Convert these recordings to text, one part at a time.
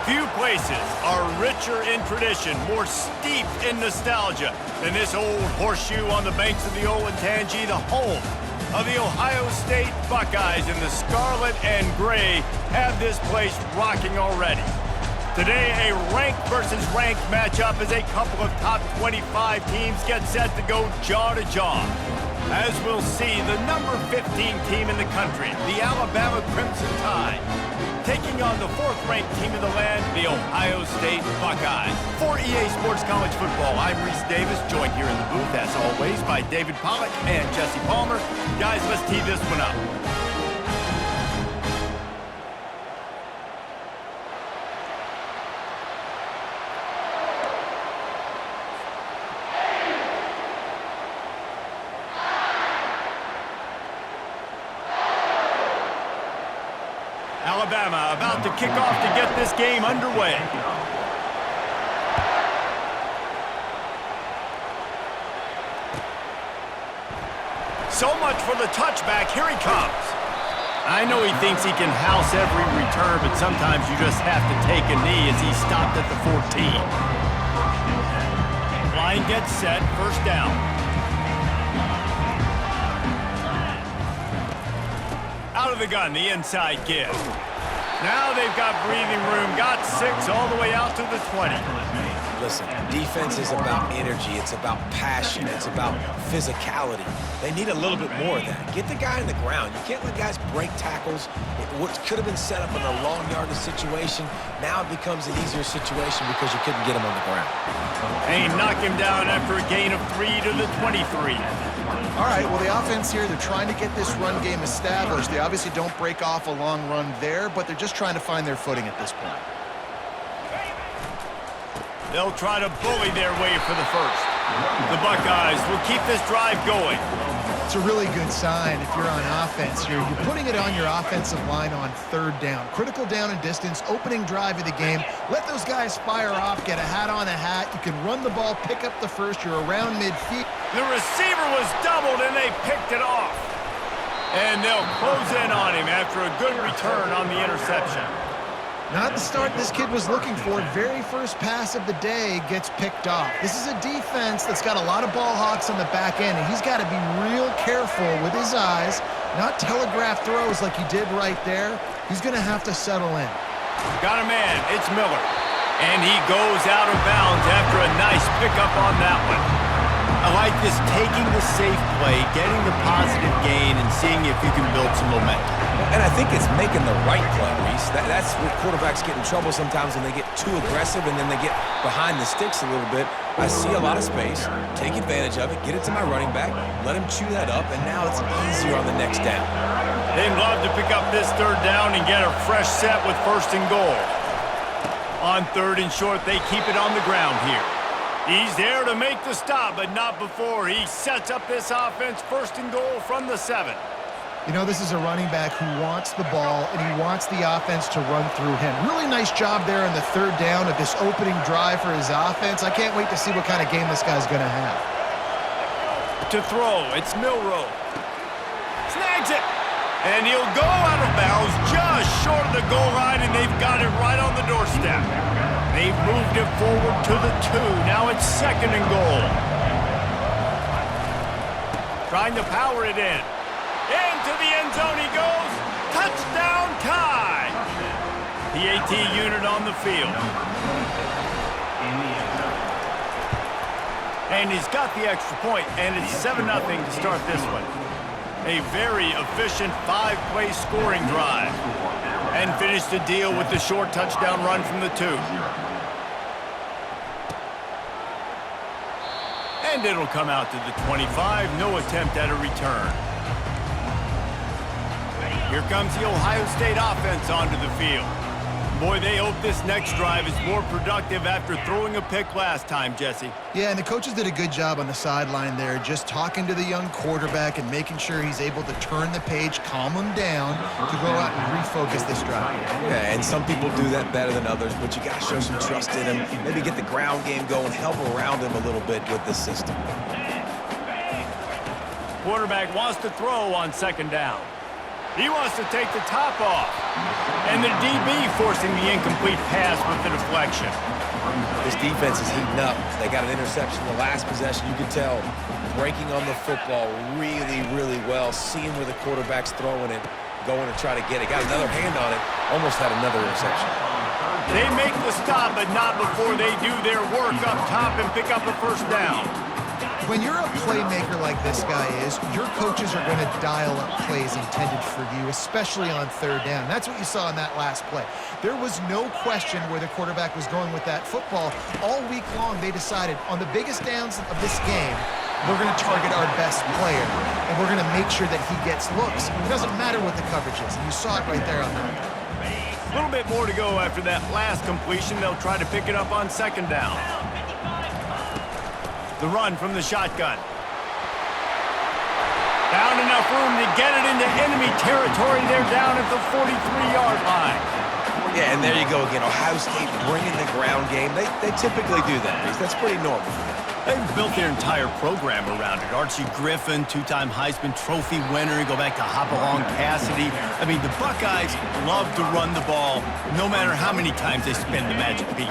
Few places are richer in tradition, more steeped in nostalgia than this old horseshoe on the banks of the Olentangy, the home of the Ohio State Buckeyes. And the scarlet and gray have this place rocking already. Today, a ranked versus ranked matchup as a couple of top 25 teams get set to go jaw to jaw. As we'll see, the number 15 team in the country, the Alabama Crimson Tide, taking on the fourth-ranked team in the land, the Ohio State Buckeyes. For EA Sports College Football, I'm Reese Davis, joined here in the booth, as always, by David Pollack and Jesse Palmer. Guys, let's tee this one up. Alabama about to kick off to get this game underway. So much for the touchback. Here he comes. I know he thinks he can house every return, but sometimes you just have to take a knee as he stopped at the 14. Line gets set, first down. Out of the gun, the inside give. Now they've got breathing room, got 6 all the way out to the 20. Listen, defense is about energy. It's about passion. It's about physicality. They need a little bit more of that. Get the guy on the ground. You can't let guys break tackles. What could have been set up in a long yardage situation, now it becomes an easier situation because you couldn't get him on the ground. They knock him down after a gain of 3 to the 23. All right, well, the offense here, they're trying to get this run game established. They obviously don't break off a long run there, but they're just trying to find their footing at this point. They'll try to bully their way for the first. The Buckeyes will keep this drive going. It's a really good sign if you're on offense here. You're putting it on your offensive line on third down. Critical down and distance, opening drive of the game. Let those guys fire off, get a hat on a hat. You can run the ball, pick up the first. You're around midfield. The receiver was doubled, and they picked it off. And they'll close in on him after a good return on the interception. Not the start this kid was looking for. Very first pass of the day gets picked off. This is a defense that's got a lot of ball hawks on the back end, and he's got to be real careful with his eyes, not telegraph throws like he did right there. He's going to have to settle in. Got a man. It's Miller. And he goes out of bounds after a nice pickup on that one. I like this, taking the safe play, getting the positive gain, and seeing if you can build some momentum. And I think it's making the right play, Reese. That's where quarterbacks get in trouble sometimes when they get too aggressive and then they get behind the sticks a little bit. I see a lot of space, take advantage of it, get it to my running back, let him chew that up, and now it's easier on the next down. They'd love to pick up this third down and get a fresh set with first and goal. On third and short, they keep it on the ground here. He's there to make the stop, but not before he sets up this offense first and goal from the 7. You know, this is a running back who wants the ball, and he wants the offense to run through him. Really nice job there on the third down of this opening drive for his offense. I can't wait to see what kind of game this guy's going to have. To throw, it's Milrow. Snags it, and he'll go out of bounds just short of the goal line, and they've got it right on the doorstep. They've moved it forward to the 2. Now it's second and goal. Trying to power it in. Into the end zone he goes. Touchdown tie. The AT unit on the field. And he's got the extra point, and it's 7-0 to start this one. A very efficient 5-play scoring drive. And finish the deal with the short touchdown run from the 2. And it'll come out to the 25. No attempt at a return. Here comes the Ohio State offense onto the field. Boy, they hope this next drive is more productive after throwing a pick last time, Jesse. Yeah, and the coaches did a good job on the sideline there, just talking to the young quarterback and making sure he's able to turn the page, calm him down to go out and refocus this drive. Yeah, and some people do that better than others, but you got to show some trust in him. Maybe get the ground game going, help around him a little bit with this system. Quarterback wants to throw on second down. He wants to take the top off. And the DB forcing the incomplete pass with the deflection. This defense is heating up. They got an interception the last possession. You can tell breaking on the football really, really well, seeing where the quarterback's throwing it, going to try to get it. Got another hand on it, almost had another interception. They make the stop, but not before they do their work up top and pick up a first down. When you're a playmaker like this guy is, your coaches are going to dial up plays intended for you, especially on third down. That's what you saw in that last play. There was no question where the quarterback was going with that football. All week long, they decided on the biggest downs of this game, we're going to target our best player, and we're going to make sure that he gets looks. It doesn't matter what the coverage is, and you saw it right there on that. A little bit more to go after that last completion. They'll try to pick it up on second down. The run from the shotgun. Found enough room to get it into enemy territory. They're down at the 43-yard line. Yeah, and there you go again. Ohio State bringing the ground game. They typically do that. That's pretty normal for them. They've built their entire program around it. Archie Griffin, two-time Heisman Trophy winner. You go back to Hopalong Cassidy. I mean, the Buckeyes love to run the ball, no matter how many times they spin the magic beat.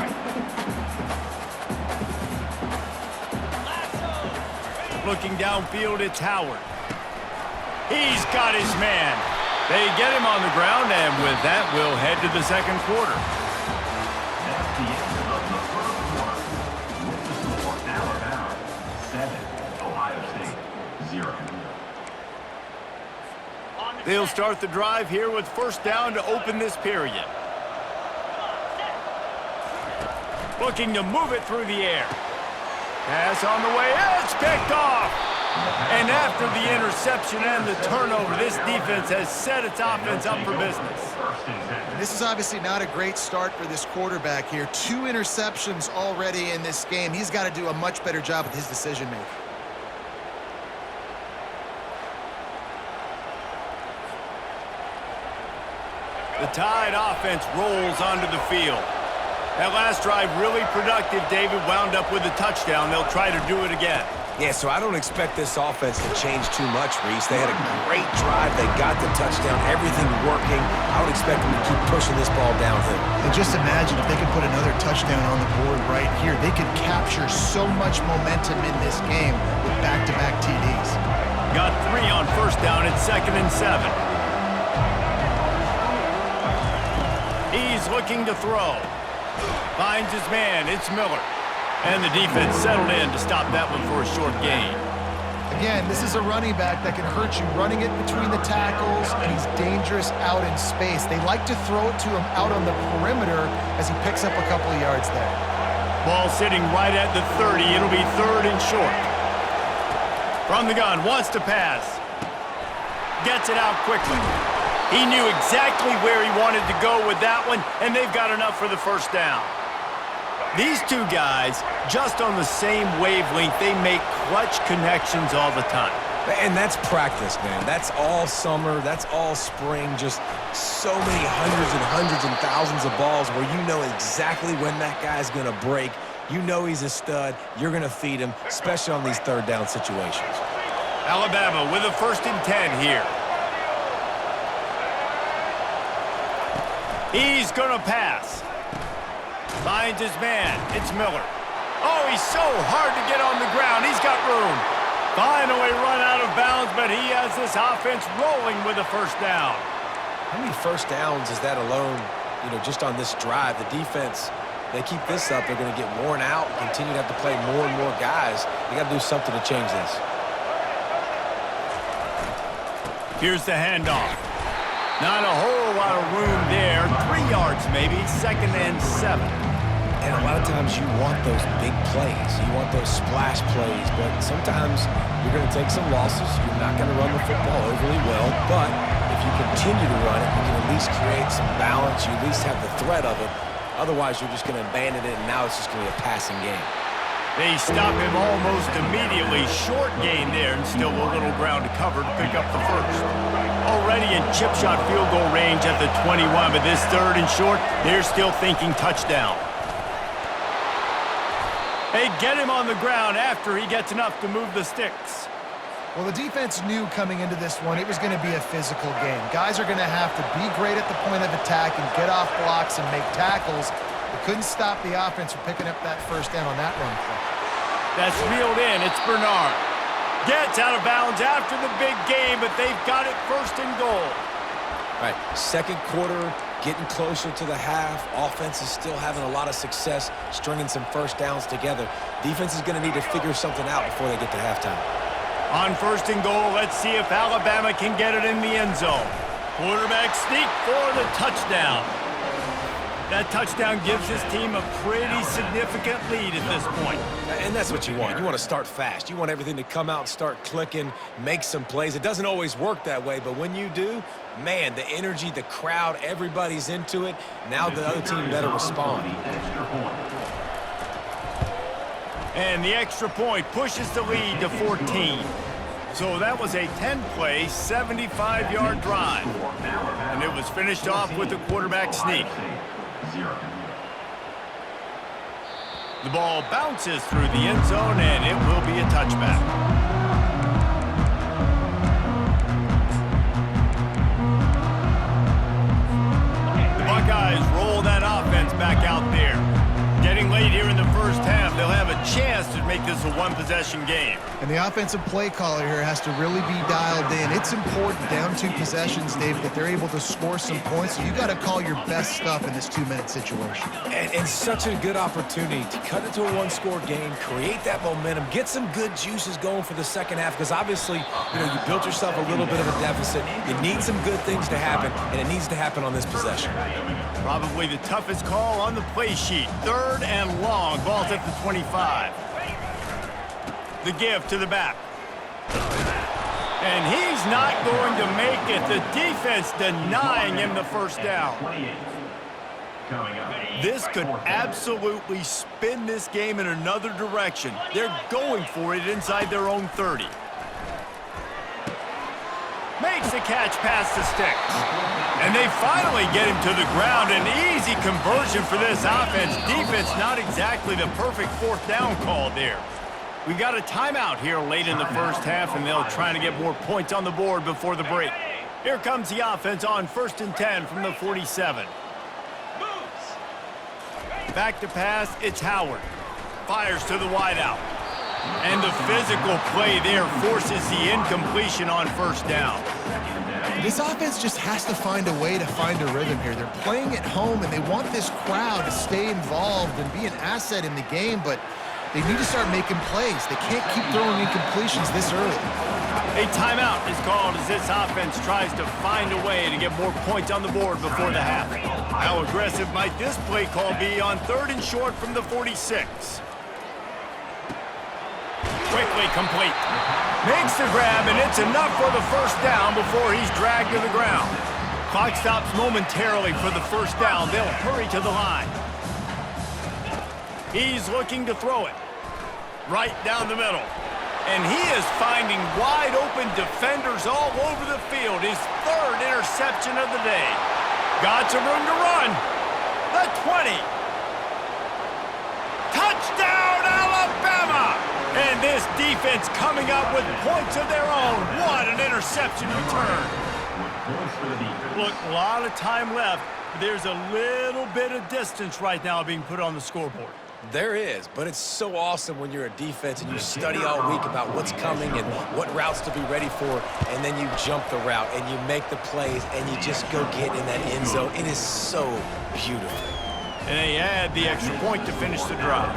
Looking downfield, it's Howard. He's got his man. They get him on the ground, and with that, we'll head to the second quarter. That's the end of the first quarter. With the score, Alabama 7, Ohio State 0. They'll start the drive here with first down to open this period. Looking to move it through the air. Pass on the way, it's picked off! And after the interception and the turnover, this defense has set its offense up for business. This is obviously not a great start for this quarterback here. 2 interceptions already in this game. He's got to do a much better job with his decision-making. The Tide offense rolls onto the field. That last drive really productive. David wound up with a touchdown. They'll try to do it again. Yeah, so I don't expect this offense to change too much, Reese. They had a great drive. They got the touchdown, everything working. I would expect them to keep pushing this ball downhill. And just imagine if they could put another touchdown on the board right here. They could capture so much momentum in this game with back-to-back TDs. Got 3 on first down at 2nd and 7. He's looking to throw. Finds his man. It's Miller. And the defense settled in to stop that one for a short gain. Again, this is a running back that can hurt you, running it between the tackles, and he's dangerous out in space. They like to throw it to him out on the perimeter as he picks up a couple of yards there. Ball sitting right at the 30. It'll be 3rd and short. From the gun, wants to pass. Gets it out quickly. He knew exactly where he wanted to go with that one, and they've got enough for the first down. These two guys, just on the same wavelength, they make clutch connections all the time. And that's practice, man. That's all summer. That's all spring. Just so many hundreds and thousands of balls where you know exactly when that guy's going to break. You know he's a stud. You're going to feed him, especially on these third down situations. Alabama with a 1st and 10 here. He's going to pass. Finds his man. It's Miller. Oh, he's so hard to get on the ground. He's got room. Finally run out of bounds, but he has this offense rolling with a first down. How many first downs is that alone, just on this drive? The defense, they keep this up, they're going to get worn out, continue to have to play more and more guys. They got to do something to change this. Here's the handoff. Not a whole lot of room there. 3 yards maybe, 2nd and 7. And a lot of times you want those big plays. You want those splash plays, but sometimes you're going to take some losses. You're not going to run the football overly well, but if you continue to run it, you can at least create some balance. You at least have the threat of it. Otherwise, you're just going to abandon it, and now it's just going to be a passing game. They stop him almost immediately. Short gain there, and still a little ground to cover to pick up the first. Already in chip shot field goal range at the 21, but this 3rd and short, they're still thinking touchdown. They get him on the ground after he gets enough to move the sticks. Well, the defense knew coming into this one it was going to be a physical game. Guys are going to have to be great at the point of attack and get off blocks and make tackles. They couldn't stop the offense from picking up that first down on that run play. That's reeled in. It's Bernard. Gets out of bounds after the big game, but they've got it first and goal. All right, second quarter, getting closer to the half. Offense is still having a lot of success stringing some first downs together. Defense is going to need to figure something out before they get to halftime. On first and goal, let's see if Alabama can get it in the end zone. Quarterback sneak for the touchdown. That touchdown gives his team a pretty significant lead at this point. And that's what you want. You want to start fast. You want everything to come out and start clicking, make some plays. It doesn't always work that way, but when you do, man, the energy, the crowd, everybody's into it. Now the other team better respond. And the extra point pushes the lead to 14. So that was a 10-play, 75-yard drive. And it was finished off with a quarterback sneak. The ball bounces through the end zone, and it will be a touchback. The Buckeyes roll that offense back out there. Getting late here in the first half, they'll have a chance to make this a one-possession game. And the offensive play caller here has to really be dialed in. It's important down 2 possessions, Dave, that they're able to score some points. So you got to call your best stuff in this 2-minute situation. And such a good opportunity to cut it to a one-score game, create that momentum, get some good juices going for the second half, because obviously, you know, you built yourself a little bit of a deficit. You need some good things to happen, and it needs to happen on this possession. Probably the toughest call on the play sheet. 3rd and long. Ball's at the 25. The give to the back. And he's not going to make it. The defense denying him the first down. This could absolutely spin this game in another direction. They're going for it inside their own 30. Makes the catch past the sticks. And they finally get him to the ground. An easy conversion for this offense. Defense not exactly the perfect 4th down call there. We've got a timeout here late in the first half, and they'll try to get more points on the board before the break. Here comes the offense on 1st and 10 from the 47. Back to pass, it's Howard. Fires to the wideout. And the physical play there forces the incompletion on first down. This offense just has to find a way to find a rhythm here. They're playing at home, and they want this crowd to stay involved and be an asset in the game, but they need to start making plays. They can't keep throwing incompletions this early. A timeout is called as this offense tries to find a way to get more points on the board before the half. How aggressive might this play call be on 3rd and short from the 46? Quickly complete. Makes the grab, and it's enough for the first down before he's dragged to the ground. Clock stops momentarily for the first down. They'll hurry to the line. He's looking to throw it right down the middle. And he is finding wide open defenders all over the field. His 3rd interception of the day. Got some room to run. The 20. Touchdown, Alabama! And this defense coming up with points of their own. What an interception return. Look, a lot of time left. There's a little bit of distance right now being put on the scoreboard. There is, but it's so awesome when you're a defense and you study all week about what's coming and what routes to be ready for, and then you jump the route and you make the plays and you just go get in that end zone. It is so beautiful. And they add the extra point to finish the drive.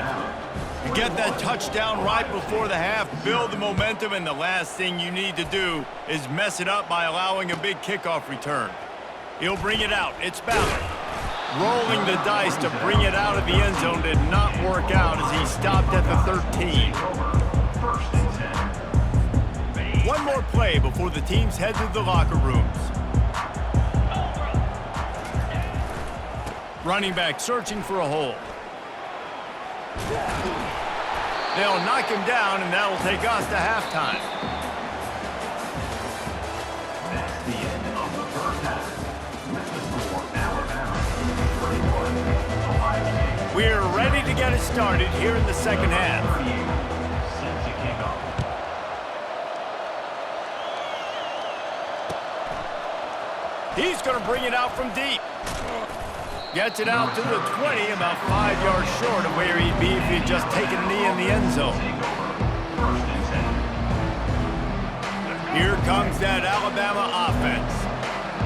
You get that touchdown right before the half, build the momentum, and the last thing you need to do is mess it up by allowing a big kickoff return. He'll bring it out. It's Ballard. Rolling the dice to bring it out of the end zone did not work out as he stopped at the 13. One more play before the teams head to the locker rooms. Running back searching for a hole. They'll knock him down, and that'll take us to halftime. That's the end of the first half. With the score, Alabama 31, Ohio State. We're ready to get it started here in the second half. 38 set to kick off. He's going to bring it out from deep. Gets it out to the 20, about 5 yards short of where he'd be if he'd just taken a knee in the end zone. Here comes that Alabama offense.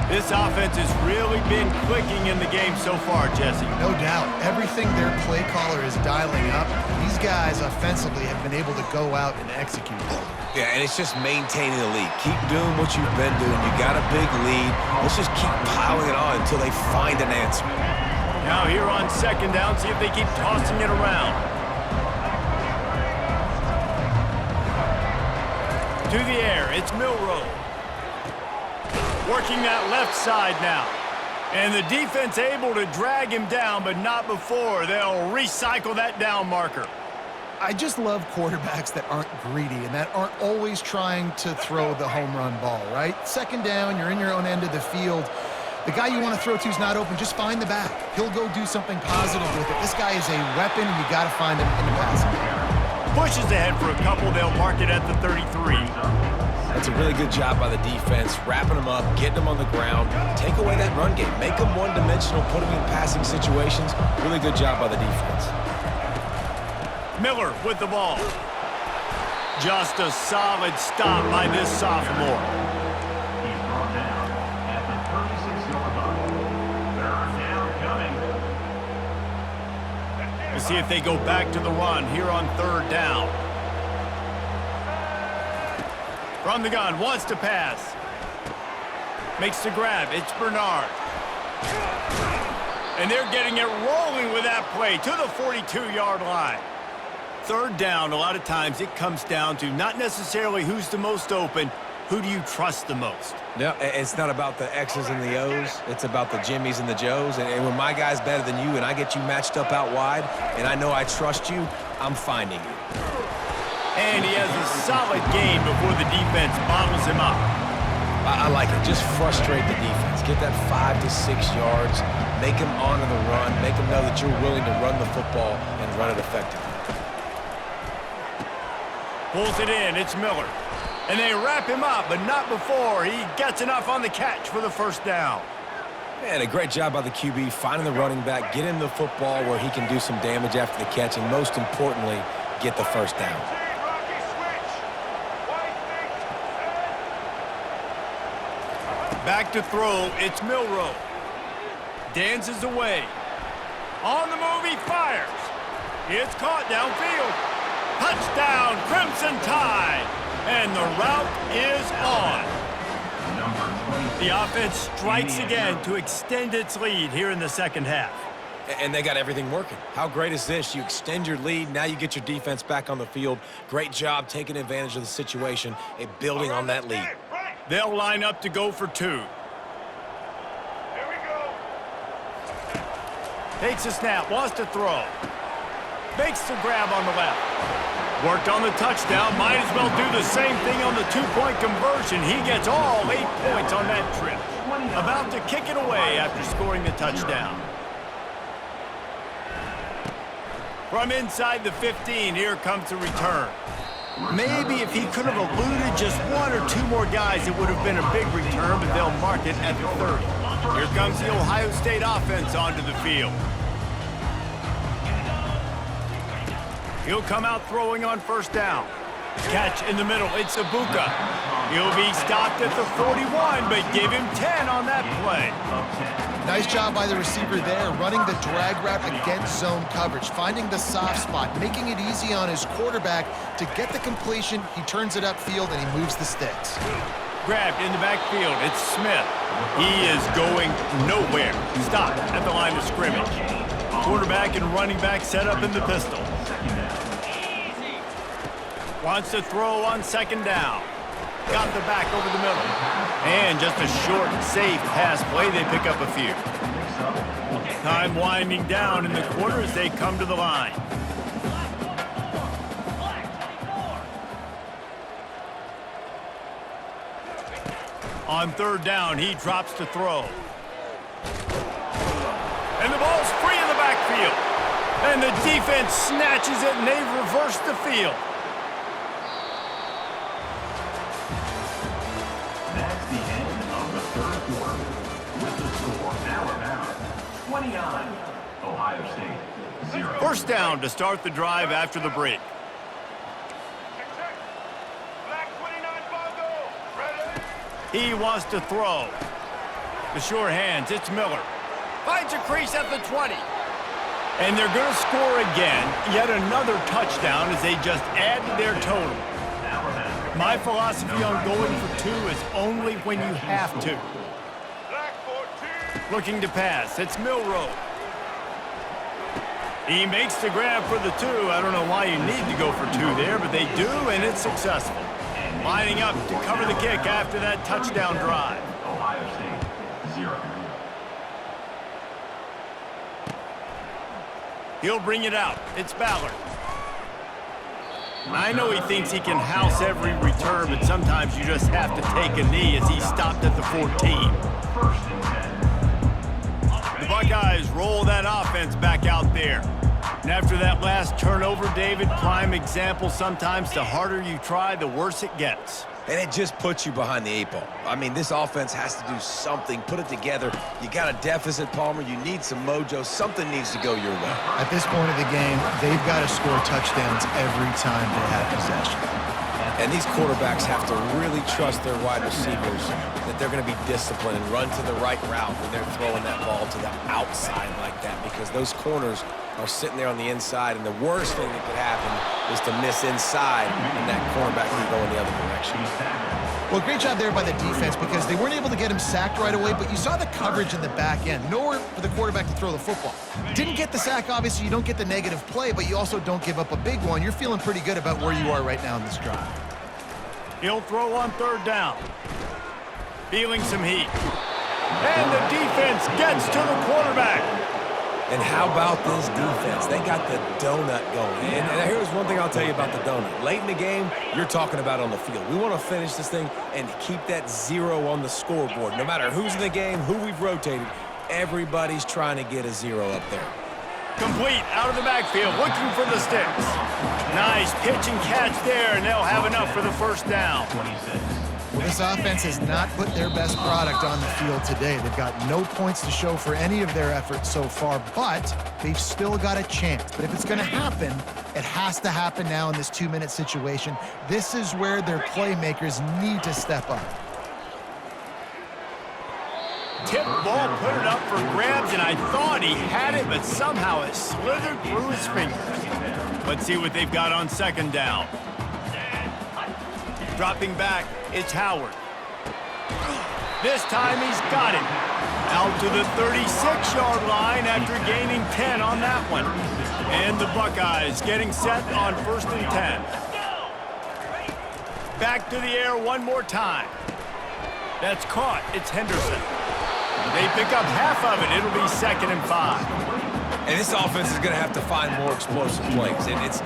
This offense has really been clicking in the game so far, Jesse. No doubt. Everything their play caller is dialing up, these guys offensively have been able to go out and execute. Yeah, and it's just maintaining the lead. Keep doing what you've been doing. You got a big lead. Let's just keep piling it on until they find an answer. Now here on second down, see if they keep tossing it around. To the air, it's Milroe. Working that left side now. And the defense able to drag him down, but not before. They'll recycle that down marker. I just love quarterbacks that aren't greedy and that aren't always trying to throw the home run ball, right? Second down, you're in your own end of the field. The guy you want to throw to is not open. Just find the back. He'll go do something positive with it. This guy is a weapon, and you got to find him in the passing game. Pushes ahead for a couple. They'll mark it at the 33. That's a really good job by the defense, wrapping them up, getting them on the ground. Take away that run game. Make them one-dimensional, put them in passing situations. Really good job by the defense. Miller with the ball. Just a solid stop by this sophomore. He's brought down at the 36-yard line. Third down coming. We'll see if they go back to the run here on third down. From the gun, wants to pass. Makes the grab. It's Bernard. And they're getting it rolling with that play to the 42-yard line. Third down, a lot of times it comes down to not necessarily who's the most open, who do you trust the most? No, it's not about the X's and the O's. It's about the Jimmys and the Joes. And when my guy's better than you and I get you matched up out wide and I know I trust you, I'm finding you. And he has a solid gain before the defense bottles him up. I like it. Just frustrate the defense. Get that 5 to 6 yards. Make them honor the run. Make them know that you're willing to run the football and run it effectively. Pulls it in. It's Miller. And they wrap him up, but not before he gets enough on the catch for the first down. And a great job by the QB finding the running back, get him the football where he can do some damage after the catch, and most importantly, get the first down. Back to throw, it's Milroe. Dances away. On the move, he fires. It's caught downfield. Touchdown, Crimson Tide. And the route is on. The offense strikes again to extend its lead here in the second half. And they got everything working. How great is this? You extend your lead, now you get your defense back on the field. Great job taking advantage of the situation and building on that lead. They'll line up to go for two. Here we go. Takes a snap, wants to throw. Makes the grab on the left. Worked on the touchdown, might as well do the same thing on the two-point conversion. He gets all 8 points on that trip. About to kick it away after scoring the touchdown. From inside the 15, here comes the return. Maybe if he could have eluded just one or two more guys, it would have been a big return, but they'll mark it at the 30. Here comes the Ohio State offense onto the field. He'll come out throwing on first down. Catch in the middle, it's Ibuka. He'll be stopped at the 41, but give him 10 on that play. Nice job by the receiver there, running the drag route against zone coverage, finding the soft spot, making it easy on his quarterback to get the completion. He turns it upfield, and he moves the sticks. Grabbed in the backfield, it's Smith. He is going nowhere. Stopped at the line of scrimmage. Quarterback and running back set up in the pistol. Wants to throw on second down. Got the back over the middle. And just a short, safe pass play. They pick up a few. Time winding down in the quarter as they come to the line. On third down, he drops to throw. And the ball's free in the backfield. And the defense snatches it, and they've reversed the field. That's the end of the third quarter. the score, Alabama 29, Ohio State 0. First down to start the drive after the break. He wants to throw. The sure hands, it's Miller. Finds a crease at the 20. And they're going to score again. Yet another touchdown as they just add to their total. My philosophy on going for 2 is only when you have to. Looking to pass, it's Milrow. He makes the grab for the 2. I don't know why you need to go for 2 there, but they do, and it's successful. Lining up to cover the kick after that touchdown drive. Ohio State 0. He'll bring it out. It's Ballard. I know he thinks he can house every return, but sometimes you just have to take a knee as he stopped at the 14. First and 10. The Buckeyes roll that offense back out there. And after that last turnover, David, prime example, sometimes the harder you try, the worse it gets. And it just puts you behind the 8 ball. I mean, this offense has to do something, put it together. You got a deficit, Palmer. You need some mojo. Something needs to go your way. At this point of the game, they've got to score touchdowns every time they have possession. And these quarterbacks have to really trust their wide receivers that they're going to be disciplined and run to the right route when they're throwing that ball to the outside like that, because those corners are sitting there on the inside, and the worst thing that could happen is to miss inside and that cornerback can go in the other direction. Well, great job there by the defense because they weren't able to get him sacked right away, but you saw the coverage in the back end. Nowhere for the quarterback to throw the football. Didn't get the sack, obviously. You don't get the negative play, but you also don't give up a big one. You're feeling pretty good about where you are right now in this drive. He'll throw on 3rd down. Feeling some heat. And the defense gets to the quarterback. And how about this defense? They got the donut going. And here's one thing I'll tell you about the donut. Late in the game, you're talking about on the field. We want to finish this thing and keep that 0 on the scoreboard. No matter who's in the game, who we've rotated, everybody's trying to get a 0 up there. Complete out of the backfield, looking for the sticks. Nice pitch and catch there, and they'll have enough for the first down. 26. Well, this offense has not put their best product on the field today. They've got no points to show for any of their efforts so far, but they've still got a chance. But if it's going to happen, it has to happen now in this 2-minute situation. This is where their playmakers need to step up. Tip ball, put it up for grabs, and I thought he had it, but somehow it slithered through his fingers. Let's see what they've got on 2nd down. Dropping back, it's Howard. This time he's got it. Out to the 36-yard line after gaining 10 on that one. And the Buckeyes getting set on 1st and 10. Back to the air one more time. That's caught. It's Henderson. They pick up half of it. It'll be 2nd and 5. And this offense is going to have to find more explosive plays. And it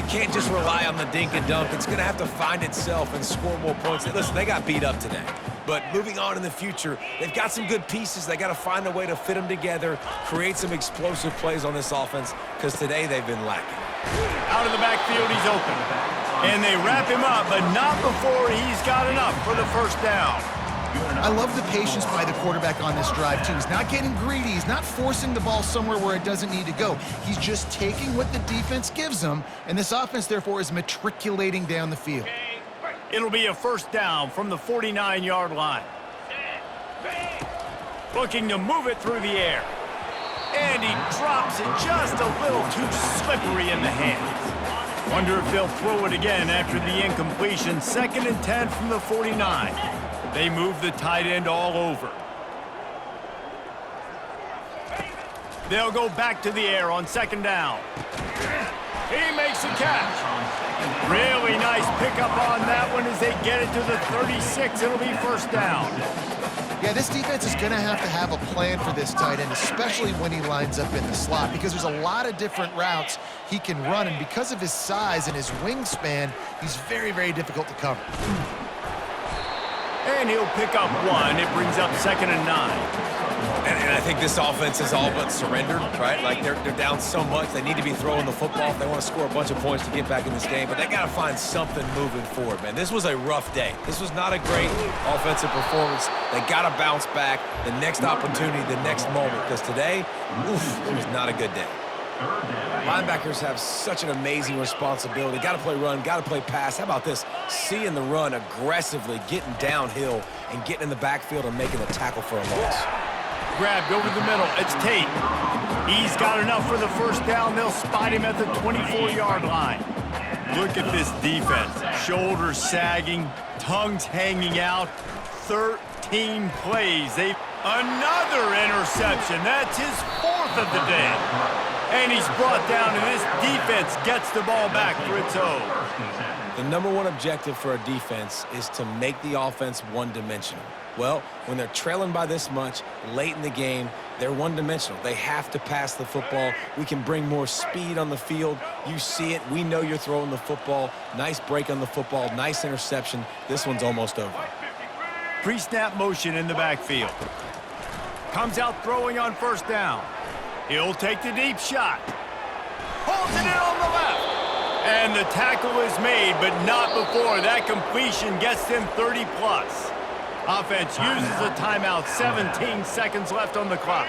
can't just rely on the dink and dunk. It's going to have to find itself and score more points. Listen, they got beat up today. But moving on in the future, they've got some good pieces. They got to find a way to fit them together, create some explosive plays on this offense, because today they've been lacking. Out of the backfield, he's open. And they wrap him up, but not before he's got enough for the 1st down. I love the patience by the quarterback on this drive, too. He's not getting greedy. He's not forcing the ball somewhere where it doesn't need to go. He's just taking what the defense gives him, and this offense, therefore, is matriculating down the field. It'll be a 1st down from the 49-yard line. Looking to move it through the air. And he drops it just a little too slippery in the hands. Wonder if they'll throw it again after the incompletion. 2nd and 10 from the 49. They move the tight end all over. They'll go back to the air on 2nd down. He makes a catch. Really nice pickup on that one as they get it to the 36. It'll be 1st down. Yeah, this defense is going to have a plan for this tight end, especially when he lines up in the slot, because there's a lot of different routes he can run, and because of his size and his wingspan, he's very, very difficult to cover. And he'll pick up 1. It brings up 2nd and 9. And I think this offense is all but surrendered, right? Like they're down so much. They need to be throwing the football if they want to score a bunch of points to get back in this game. But they got to find something moving forward, man. This was a rough day. This was not a great offensive performance. They got to bounce back the next opportunity, the next moment. Because today, it was not a good day. Linebackers have such an amazing responsibility. Got to play run, got to play pass. How about this? Seeing the run aggressively, getting downhill, and getting in the backfield and making a tackle for a loss. Grabbed over the middle. It's Tate. He's got enough for the first down. They'll spot him at the 24-yard line. Look at this defense. Shoulders sagging, tongues hanging out. 13 plays. Another interception. That's his 4th of the day. And he's brought down, and this defense gets the ball back for its own. The number one objective for a defense is to make the offense one-dimensional. Well, when they're trailing by this much late in the game, they're one-dimensional. They have to pass the football. We can bring more speed on the field. You see it. We know you're throwing the football. Nice break on the football. Nice interception. This one's almost over. Pre-snap motion in the backfield. Comes out throwing on first down. He'll take the deep shot. Holds it in on the left. And the tackle is made, but not before that completion gets them 30-plus. Offense uses a timeout, 17 seconds left on the clock.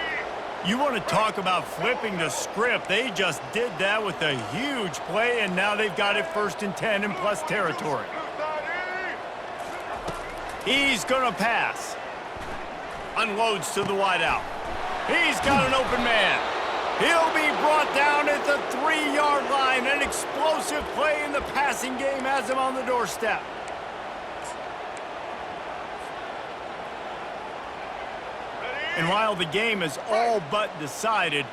You want to talk about flipping the script. They just did that with a huge play, and now they've got it 1st and 10 in plus territory. He's going to pass. Unloads to the wideout. He's got an open man. He'll be brought down at the 3-yard line. An explosive play in the passing game has him on the doorstep. And while the game is all but decided,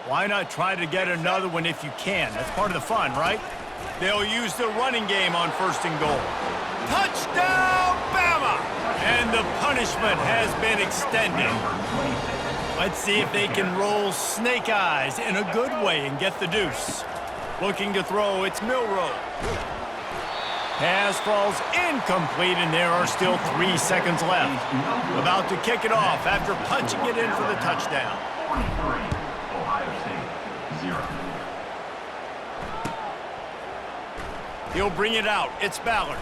why not try to get another one if you can? That's part of the fun, right? They'll use the running game on 1st and goal. Touchdown, Bama! And the punishment has been extended. Let's see if they can roll snake eyes in a good way and get the deuce. Looking to throw, it's Milroe. Pass falls incomplete, and there are still 3 seconds left. About to kick it off after punching it in for the touchdown. 23, Ohio State, 0. He'll bring it out. It's Ballard.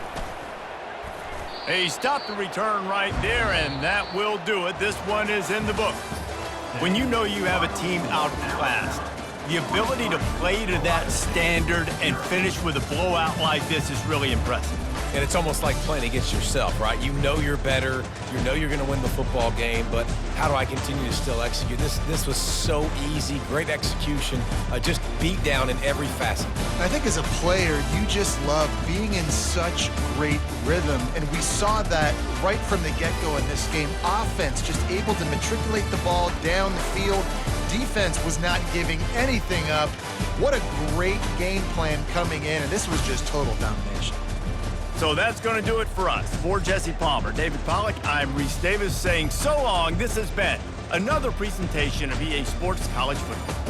He stopped the return right there, and that will do it. This one is in the book. When you know you have a team outclassed, the ability to play to that standard and finish with a blowout like this is really impressive. And it's almost like playing against yourself, right? You know you're better. You know you're going to win the football game, but how do I continue to still execute? This was so easy, great execution, just beat down in every facet. I think as a player, you just love being in such great rhythm, and we saw that right from the get-go in this game. Offense just able to matriculate the ball down the field. Defense was not giving anything up. What a great game plan coming in, and this was just total domination. So that's going to do it for us. For Jesse Palmer, David Pollack, I'm Reese Davis saying so long. This has been another presentation of EA Sports College Football.